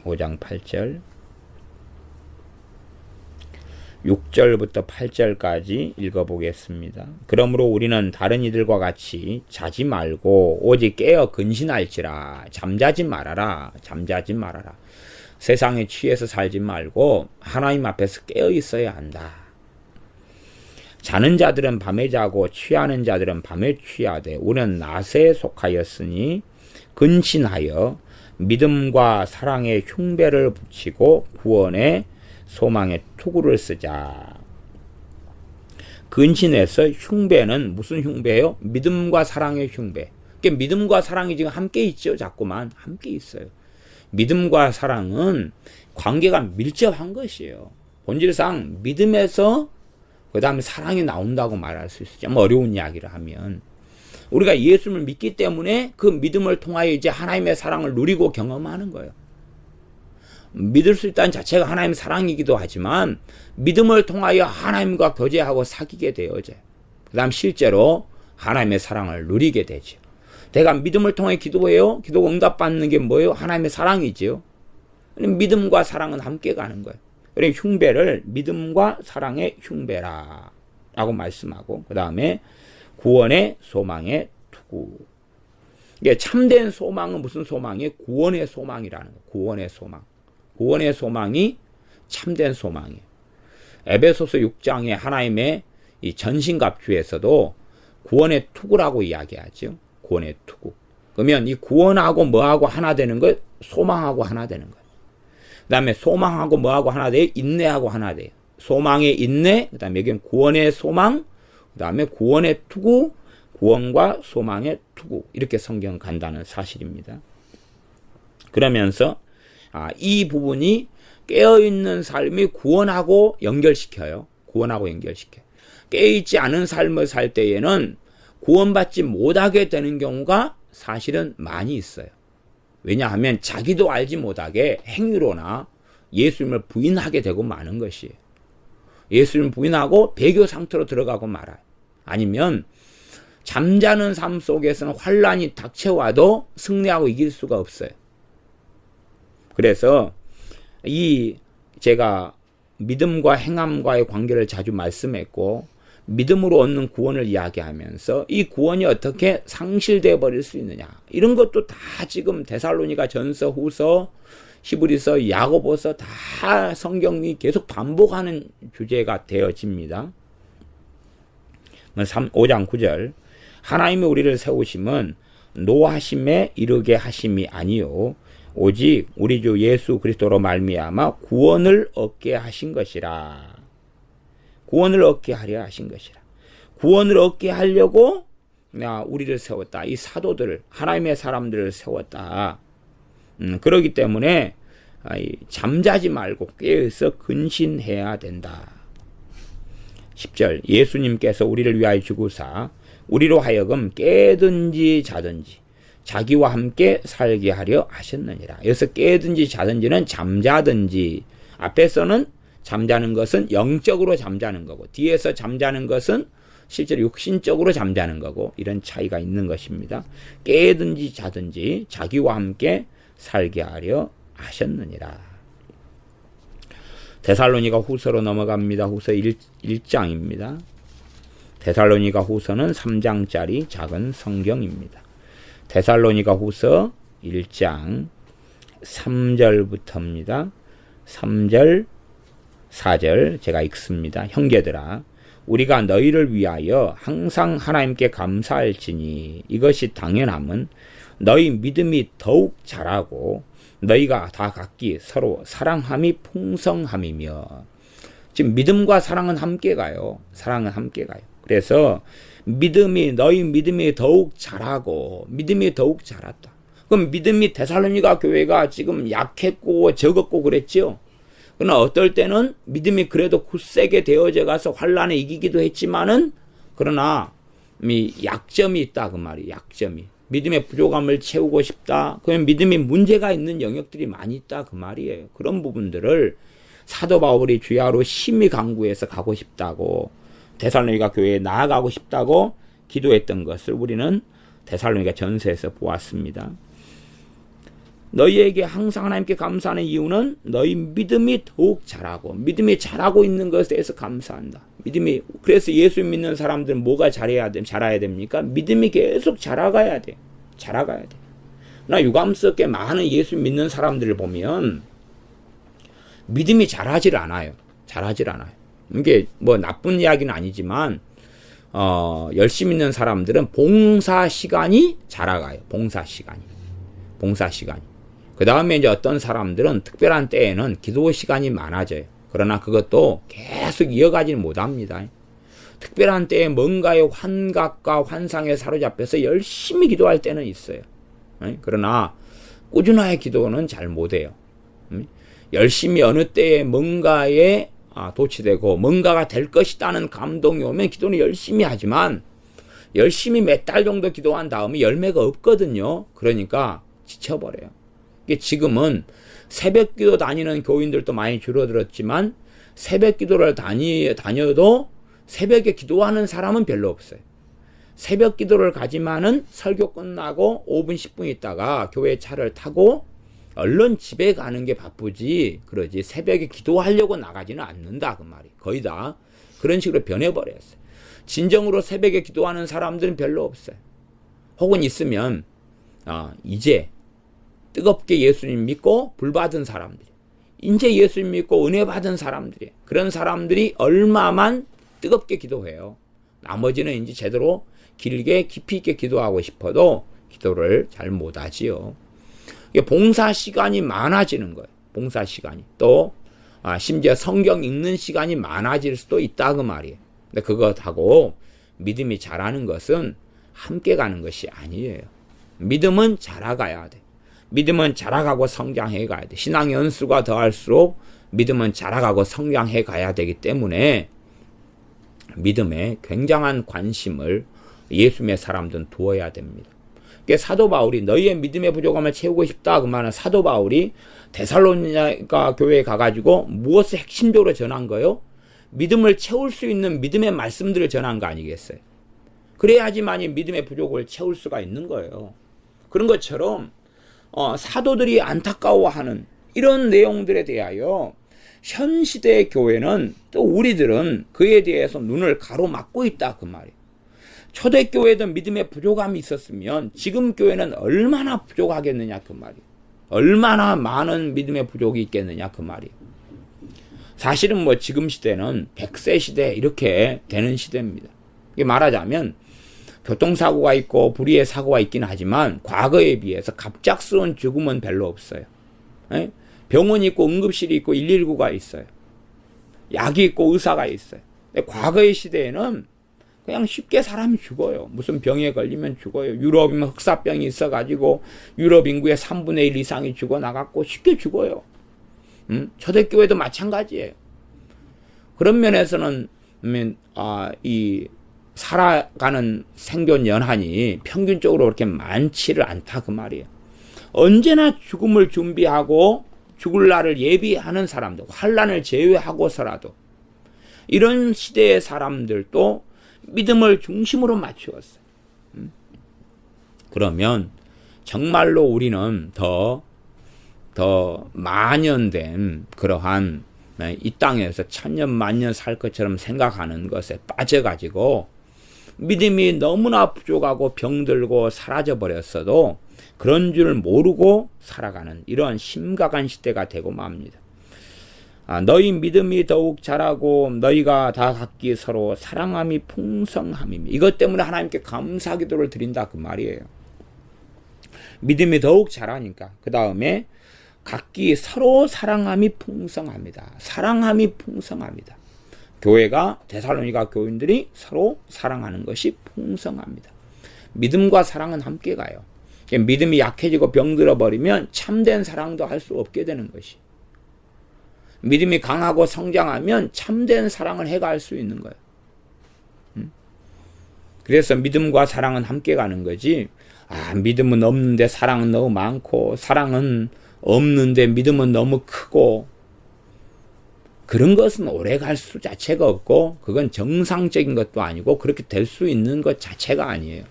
5장 8절. 6절부터 8절까지 읽어보겠습니다. 그러므로 우리는 다른 이들과 같이 자지 말고 오직 깨어 근신할지라. 잠자지 말아라. 잠자지 말아라. 세상에 취해서 살지 말고 하나님 앞에서 깨어 있어야 한다. 자는 자들은 밤에 자고 취하는 자들은 밤에 취하되 우리는 낮에 속하였으니 근신하여 믿음과 사랑의 흉배를 붙이고 구원의 소망의 투구를 쓰자. 근신해서 흉배는 무슨 흉배예요? 믿음과 사랑의 흉배. 그러니까 믿음과 사랑이 지금 함께 있죠. 자꾸만 함께 있어요. 믿음과 사랑은 관계가 밀접한 것이에요. 본질상 믿음에서 그 다음에 사랑이 나온다고 말할 수 있어요. 좀 어려운 이야기를 하면 우리가 예수를 믿기 때문에 그 믿음을 통하여 이제 하나님의 사랑을 누리고 경험하는 거예요. 믿을 수 있다는 자체가 하나님의 사랑이기도 하지만 믿음을 통하여 하나님과 교제하고 사귀게 되어져. 그 다음 실제로 하나님의 사랑을 누리게 되죠. 내가 믿음을 통해 기도해요. 기도 응답받는 게 뭐예요? 하나님의 사랑이지요. 믿음과 사랑은 함께 가는 거예요. 그래서 흉배를 믿음과 사랑의 흉배라 라고 말씀하고 그 다음에 구원의 소망의 투구. 이게 참된 소망은 무슨 소망이에요? 구원의 소망이라는 거예요. 구원의 소망. 구원의 소망이 참된 소망이에요. 에베소서 6장에 하나님의 이 전신갑주에서도 구원의 투구라고 이야기하죠. 구원의 투구. 그러면 이 구원하고 뭐하고 하나 되는 거예요? 소망하고 하나 되는 거예요. 그 다음에 소망하고 뭐하고 하나 돼요? 인내하고 하나 돼요. 소망의 인내, 그 다음에 여기는 구원의 소망, 그 다음에 구원의 투구, 구원과 소망의 투구. 이렇게 성경 간다는 사실입니다. 그러면서 이 부분이 깨어있는 삶이 구원하고 연결시켜요. 구원하고 연결시켜요. 깨어있지 않은 삶을 살 때에는 구원받지 못하게 되는 경우가 사실은 많이 있어요. 왜냐하면 자기도 알지 못하게 행위로나 예수님을 부인하게 되고 마는 것이에요. 예수님을 부인하고 배교 상태로 들어가고 말아요. 아니면 잠자는 삶 속에서는 환란이 닥쳐와도 승리하고 이길 수가 없어요. 그래서 제가 믿음과 행함과의 관계를 자주 말씀했고 믿음으로 얻는 구원을 이야기하면서 이 구원이 어떻게 상실되어 버릴 수 있느냐 이런 것도 다 지금 데살로니가 전서, 후서, 히브리서, 야고보서 다 성경이 계속 반복하는 주제가 되어집니다. 5장 9절 하나님이 우리를 세우심은 노하심에 이르게 하심이 아니요 오직 우리 주 예수 그리스도로 말미암아 구원을 얻게 하신 것이라. 구원을 얻게 하려 하신 것이라. 구원을 얻게 하려고 우리를 세웠다. 이 사도들을 하나님의 사람들을 세웠다. 그렇기 때문에 잠자지 말고 깨어서 근신해야 된다. 10절 예수님께서 우리를 위하여 죽으사 우리로 하여금 깨든지 자든지 자기와 함께 살게 하려 하셨느니라. 여기서 깨든지 자든지는 잠자든지 앞에서는 잠자는 것은 영적으로 잠자는 거고 뒤에서 잠자는 것은 실제로 육신적으로 잠자는 거고 이런 차이가 있는 것입니다. 깨든지 자든지 자기와 함께 살게 하려 하셨느니라. 데살로니가 후서로 넘어갑니다. 후서 1장입니다. 데살로니가 후서는 3장짜리 작은 성경입니다. 데살로니가 후서 1장 3절부터입니다. 3절 4절 제가 읽습니다. 형제들아 우리가 너희를 위하여 항상 하나님께 감사할지니 이것이 당연함은 너희 믿음이 더욱 자라고 너희가 다 각기 서로 사랑함이 풍성함이며 지금 믿음과 사랑은 함께 가요. 사랑은 함께 가요. 그래서 너희 믿음이 더욱 자라고 믿음이 더욱 자랐다. 그럼 믿음이 데살로니가 교회가 지금 약했고 적었고 그랬죠. 그러나 어떨 때는 믿음이 그래도 굳세게 되어져 가서 환란에 이기기도 했지만은 그러나 약점이 있다 그 말이에요. 약점이. 믿음의 부족함을 채우고 싶다. 그러면 믿음이 문제가 있는 영역들이 많이 있다 그 말이에요. 그런 부분들을 사도 바울이 주야로 심히 강구해서 가고 싶다고 데살로니가 교회에 나아가고 싶다고 기도했던 것을 우리는 데살로니가 전서에서 보았습니다. 너희에게 항상 하나님께 감사하는 이유는 너희 믿음이 더욱 자라고, 믿음이 자라고 있는 것에 대해서 감사한다. 믿음이, 그래서 예수 믿는 사람들은 뭐가 자라야 됩니까? 믿음이 계속 자라가야 돼. 자라가야 돼. 나 유감스럽게 많은 예수 믿는 사람들을 보면 믿음이 자라질 않아요. 자라질 않아요. 이게 뭐 나쁜 이야기는 아니지만 열심히 있는 사람들은 봉사 시간이 자라가요. 봉사 시간이. 그 다음에 이제 어떤 사람들은 특별한 때에는 기도 시간이 많아져요. 그러나 그것도 계속 이어가지는 못합니다. 특별한 때에 뭔가의 환각과 환상에 사로잡혀서 열심히 기도할 때는 있어요. 그러나 꾸준하게 기도는 잘 못해요. 열심히 어느 때에 뭔가에 도취되고 뭔가가 될 것이라는 감동이 오면 기도는 열심히 하지만 열심히 몇 달 정도 기도한 다음에 열매가 없거든요. 그러니까 지쳐버려요. 지금은 새벽 기도 다니는 교인들도 많이 줄어들었지만 새벽 기도를 다녀도 새벽에 기도하는 사람은 별로 없어요. 새벽 기도를 가지만은 설교 끝나고 5분 10분 있다가 교회 차를 타고 얼른 집에 가는 게 바쁘지, 그러지 새벽에 기도하려고 나가지는 않는다 그 말이. 거의 다 그런 식으로 변해버렸어요. 진정으로 새벽에 기도하는 사람들은 별로 없어요. 혹은 있으면 이제 뜨겁게 예수님 믿고 불받은 사람들이, 이제 예수님 믿고 은혜 받은 사람들이, 그런 사람들이 얼마만 뜨겁게 기도해요. 나머지는 이제 제대로 길게 깊이 있게 기도하고 싶어도 기도를 잘 못하지요. 봉사 시간이 많아지는 거예요. 봉사 시간이. 또 심지어 성경 읽는 시간이 많아질 수도 있다 그 말이에요. 근데 그것하고 믿음이 자라는 것은 함께 가는 것이 아니에요. 믿음은 자라가야 돼. 믿음은 자라가고 성장해 가야 돼. 신앙 연수가 더할수록 믿음은 자라가고 성장해 가야 되기 때문에 믿음에 굉장한 관심을 예수님의 사람들은 두어야 됩니다. 사도 바울이 너희의 믿음의 부족함을 채우고 싶다 그 말은 사도 바울이 데살로니가 교회에 가가지고 무엇을 핵심적으로 전한 거요? 믿음을 채울 수 있는 믿음의 말씀들을 전한 거 아니겠어요? 그래야지만이 믿음의 부족을 채울 수가 있는 거예요. 그런 것처럼 사도들이 안타까워하는 이런 내용들에 대하여 현 시대의 교회는, 또 우리들은 그에 대해서 눈을 가로막고 있다 그 말이에요. 초대교회도 믿음의 부족함이 있었으면 지금 교회는 얼마나 부족하겠느냐 그 말이에요. 얼마나 많은 믿음의 부족이 있겠느냐 그 말이에요. 사실은 뭐 지금 시대는 100세 시대 이렇게 되는 시대입니다. 이게 말하자면 교통사고가 있고 불의의 사고가 있긴 하지만 과거에 비해서 갑작스러운 죽음은 별로 없어요. 병원이 있고 응급실이 있고 119가 있어요. 약이 있고 의사가 있어요. 근데 과거의 시대에는 그냥 쉽게 사람이 죽어요. 무슨 병에 걸리면 죽어요. 유럽이면 흑사병이 있어가지고 유럽 인구의 3분의 1 이상이 죽어나갔고 쉽게 죽어요. 초대교회도 마찬가지예요. 그런 면에서는 이 살아가는 생존 연한이 평균적으로 그렇게 많지를 않다 그 말이에요. 언제나 죽음을 준비하고 죽을 날을 예비하는 사람들, 환난을 제외하고서라도 이런 시대의 사람들도 믿음을 중심으로 맞추었어요. 그러면 정말로 우리는 더 만연된 그러한 이 땅에서 천년 만년 살 것처럼 생각하는 것에 빠져가지고 믿음이 너무나 부족하고 병들고 사라져 버렸어도 그런 줄 모르고 살아가는 이러한 심각한 시대가 되고 맙니다. 너희 믿음이 더욱 자라고 너희가 다 각기 서로 사랑함이 풍성함이며, 이것 때문에 하나님께 감사 기도를 드린다 그 말이에요. 믿음이 더욱 자라니까 그 다음에 각기 서로 사랑함이 풍성합니다. 사랑함이 풍성합니다. 교회가 데살로니가 교인들이 서로 사랑하는 것이 풍성합니다. 믿음과 사랑은 함께 가요. 믿음이 약해지고 병들어 버리면 참된 사랑도 할 수 없게 되는 것이. 믿음이 강하고 성장하면 참된 사랑을 해갈 수 있는 거예요. 그래서 믿음과 사랑은 함께 가는 거지. 믿음은 없는데 사랑은 너무 많고, 사랑은 없는데 믿음은 너무 크고, 그런 것은 오래 갈 수 자체가 없고, 그건 정상적인 것도 아니고 그렇게 될 수 있는 것 자체가 아니에요.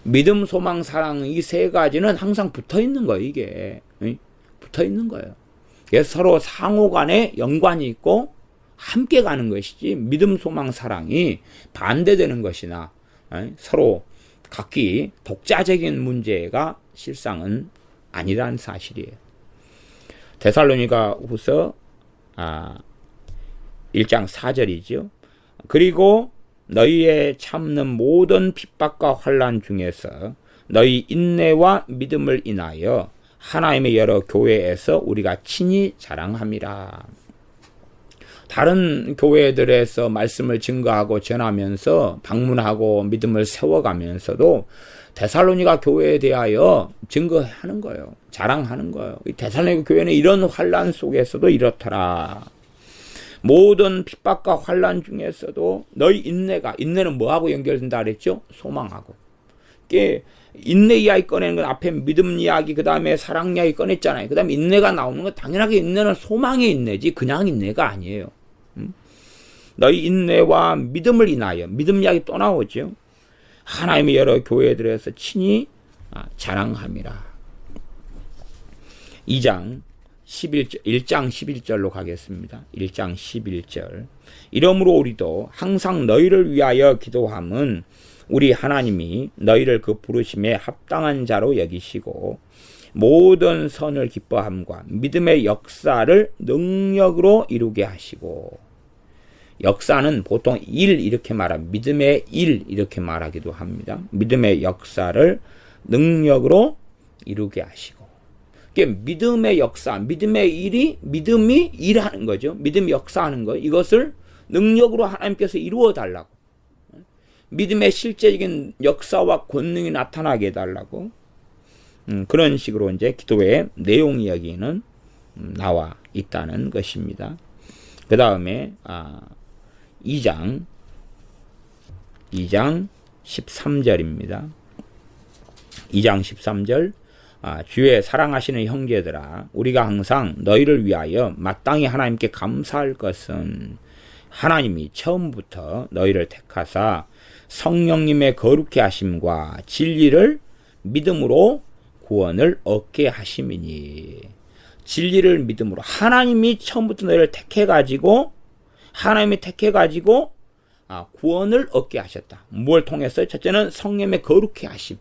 믿음, 소망, 사랑 이 세 가지는 항상 붙어 있는 거예요. 이게 붙어 있는 거예요. 그래서 서로 상호 간에 연관이 있고 함께 가는 것이지 믿음, 소망, 사랑이 반대되는 것이나 서로 각기 독자적인 문제가 실상은 아니라는 사실이에요. 데살로니가 후서 1장 4절이죠. 그리고 너희의 참는 모든 핍박과 환난 중에서 너희 인내와 믿음을 인하여 하나님의 여러 교회에서 우리가 친히 자랑함이라. 다른 교회들에서 말씀을 증거하고 전하면서 방문하고 믿음을 세워가면서도 데살로니가 교회에 대하여 증거하는 거예요. 자랑하는 거예요. 데살로니가 교회는 이런 환난 속에서도 이렇더라. 모든 핍박과 환난 중에서도 너희 인내는 뭐하고 연결된다 그랬죠? 소망하고. 이게 인내 이야기 꺼내는 건 앞에 믿음 이야기, 그 다음에 사랑 이야기 꺼냈잖아요. 그 다음에 인내가 나오는 건 당연하게 인내는 소망의 인내지 그냥 인내가 아니에요. 너희 인내와 믿음을 인하여, 믿음 이야기 또 나오죠. 하나님의 여러 교회들에서 친히 자랑함이라. 1장 11절로 가겠습니다. 1장 11절. 이러므로 우리도 항상 너희를 위하여 기도함은 우리 하나님이 너희를 그 부르심에 합당한 자로 여기시고 모든 선을 기뻐함과 믿음의 역사를 능력으로 이루게 하시고. 역사는 보통 일 이렇게 말합니다. 믿음의 일 이렇게 말하기도 합니다. 믿음의 역사를 능력으로 이루게 하시고. 믿음의 역사, 믿음의 일이 믿음이 일하는 거죠. 믿음이 역사하는 거. 이것을 능력으로 하나님께서 이루어 달라고. 믿음의 실제적인 역사와 권능이 나타나게 해달라고. 그런 식으로 이제 기도의 내용 이야기는 나와 있다는 것입니다. 그 다음에 2장 13절입니다. 2장 13절. 주의 사랑하시는 형제들아, 우리가 항상 너희를 위하여 마땅히 하나님께 감사할 것은 하나님이 처음부터 너희를 택하사 성령님의 거룩해 하심과 진리를 믿음으로 구원을 얻게 하심이니. 진리를 믿음으로 하나님이 처음부터 너희를 택해가지고 구원을 얻게 하셨다. 무엇을 통해서? 첫째는 성령의 거룩해 하심.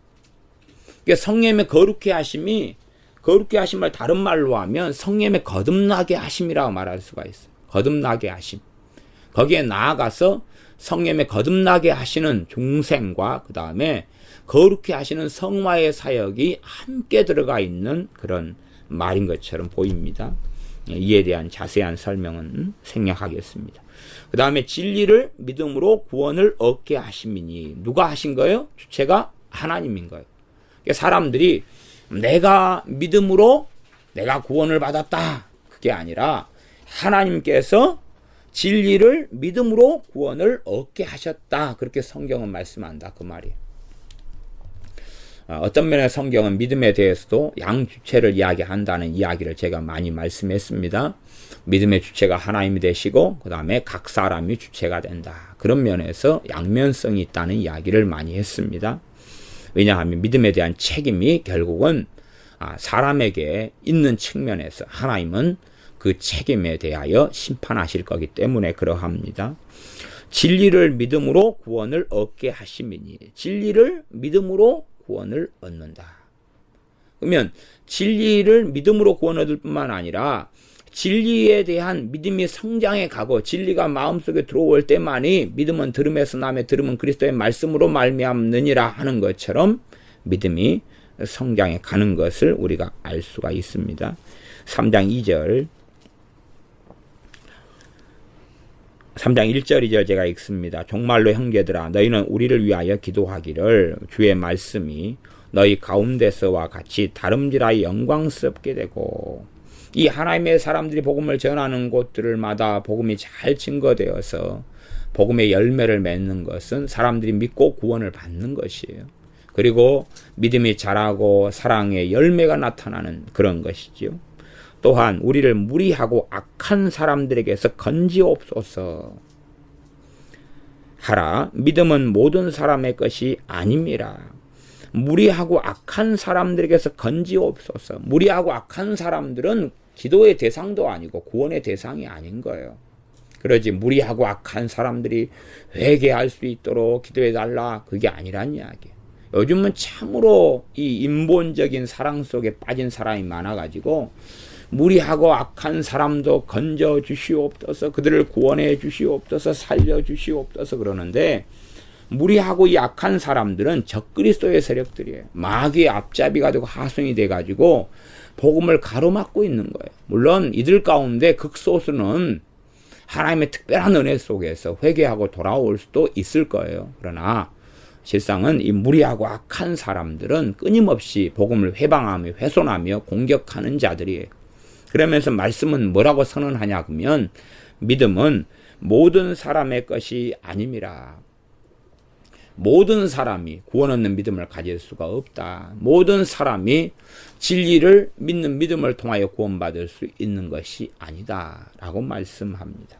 성령의 거룩해 하심이, 거룩해 하심을 다른 말로 하면 성령의 거듭나게 하심이라고 말할 수가 있어요. 거듭나게 하심. 거기에 나아가서 성령의 거듭나게 하시는 중생과 그 다음에 거룩해 하시는 성화의 사역이 함께 들어가 있는 그런 말인 것처럼 보입니다. 이에 대한 자세한 설명은 생략하겠습니다. 그 다음에 진리를 믿음으로 구원을 얻게 하심이니. 누가 하신 거예요? 주체가 하나님인 거예요. 사람들이 내가 믿음으로 내가 구원을 받았다. 그게 아니라 하나님께서 진리를 믿음으로 구원을 얻게 하셨다. 그렇게 성경은 말씀한다. 그 말이에요. 어떤 면의 성경은 믿음에 대해서도 양주체를 이야기한다는 이야기를 제가 많이 말씀했습니다. 믿음의 주체가 하나님이 되시고 그 다음에 각 사람이 주체가 된다. 그런 면에서 양면성이 있다는 이야기를 많이 했습니다. 왜냐하면 믿음에 대한 책임이 결국은 사람에게 있는 측면에서 하나님은 그 책임에 대하여 심판하실 거기 때문에 그러합니다. 진리를 믿음으로 구원을 얻게 하심이니. 진리를 믿음으로 구원을 얻는다. 그러면 진리를 믿음으로 구원 얻을 뿐만 아니라 진리에 대한 믿음이 성장해 가고 진리가 마음속에 들어올 때만이 믿음은 들음에서 나매 들음은 그리스도의 말씀으로 말미암느니라 하는 것처럼 믿음이 성장해 가는 것을 우리가 알 수가 있습니다. 3장 2절 3장 1절 2절 제가 읽습니다. 정말로 형제들아 너희는 우리를 위하여 기도하기를 주의 말씀이 너희 가운데서와 같이 다름질하여 영광스럽게 되고. 이 하나님의 사람들이 복음을 전하는 곳들마다 복음이 잘 증거되어서 복음의 열매를 맺는 것은 사람들이 믿고 구원을 받는 것이에요. 그리고 믿음이 자라고 사랑의 열매가 나타나는 그런 것이죠. 또한 우리를 무리하고 악한 사람들에게서 건지옵소서 하라. 믿음은 모든 사람의 것이 아닙니다. 무리하고 악한 사람들에게서 건지옵소서. 무리하고 악한 사람들은 기도의 대상도 아니고 구원의 대상이 아닌 거예요. 그러지 무리하고 악한 사람들이 회개할 수 있도록 기도해달라, 그게 아니란 이야기예요. 요즘은 참으로 이 인본적인 사랑 속에 빠진 사람이 많아가지고 무리하고 악한 사람도 건져 주시옵소서, 그들을 구원해 주시옵소서, 살려 주시옵소서 그러는데, 무리하고 이 악한 사람들은 적그리스도의 세력들이에요. 마귀의 앞잡이가 되고 하승이 돼가지고 복음을 가로막고 있는 거예요. 물론 이들 가운데 극소수는 하나님의 특별한 은혜 속에서 회개하고 돌아올 수도 있을 거예요. 그러나 실상은 이 무리하고 악한 사람들은 끊임없이 복음을 회방하며 훼손하며 공격하는 자들이에요. 그러면서 말씀은 뭐라고 선언하냐 그러면, 믿음은 모든 사람의 것이 아님이라. 모든 사람이 구원 얻는 믿음을 가질 수가 없다. 모든 사람이 진리를 믿는 믿음을 통하여 구원받을 수 있는 것이 아니다 라고 말씀합니다.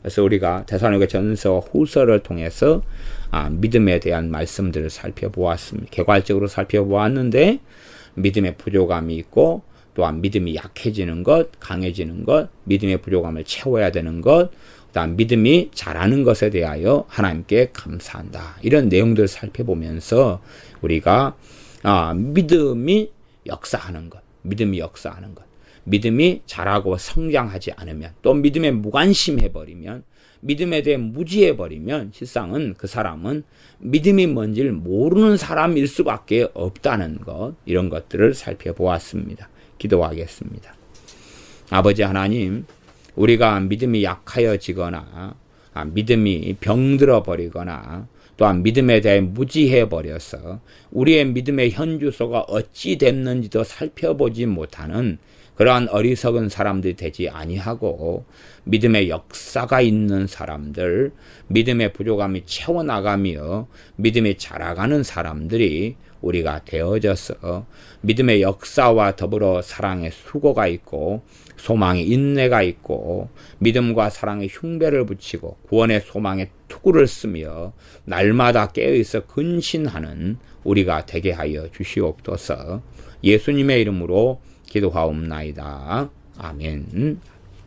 그래서 우리가 데살로니가 전서 후서를 통해서 믿음에 대한 말씀들을 살펴보았습니다. 개괄적으로 살펴보았는데, 믿음의 부족함이 있고 또한 믿음이 약해지는 것, 강해지는 것, 믿음의 부족함을 채워야 되는 것, 그다음 믿음이 자라는 것에 대하여 하나님께 감사한다. 이런 내용들을 살펴보면서 우리가 믿음이 역사하는 것, 믿음이 역사하는 것, 믿음이 자라고 성장하지 않으면, 또 믿음에 무관심해버리면, 믿음에 대해 무지해버리면 실상은 그 사람은 믿음이 뭔지를 모르는 사람일 수밖에 없다는 것, 이런 것들을 살펴보았습니다. 기도하겠습니다. 아버지 하나님, 우리가 믿음이 약하여지거나 믿음이 병들어 버리거나 또한 믿음에 대해 무지해 버려서 우리의 믿음의 현주소가 어찌 됐는지도 살펴보지 못하는 그러한 어리석은 사람들이 되지 아니하고, 믿음의 역사가 있는 사람들, 믿음의 부족함이 채워나가며 믿음이 자라가는 사람들이 우리가 되어져서 믿음의 역사와 더불어 사랑의 수고가 있고 소망의 인내가 있고 믿음과 사랑의 흉배를 붙이고 구원의 소망의 투구를 쓰며 날마다 깨어있어 근신하는 우리가 되게 하여 주시옵소서. 예수님의 이름으로 기도하옵나이다. 아멘.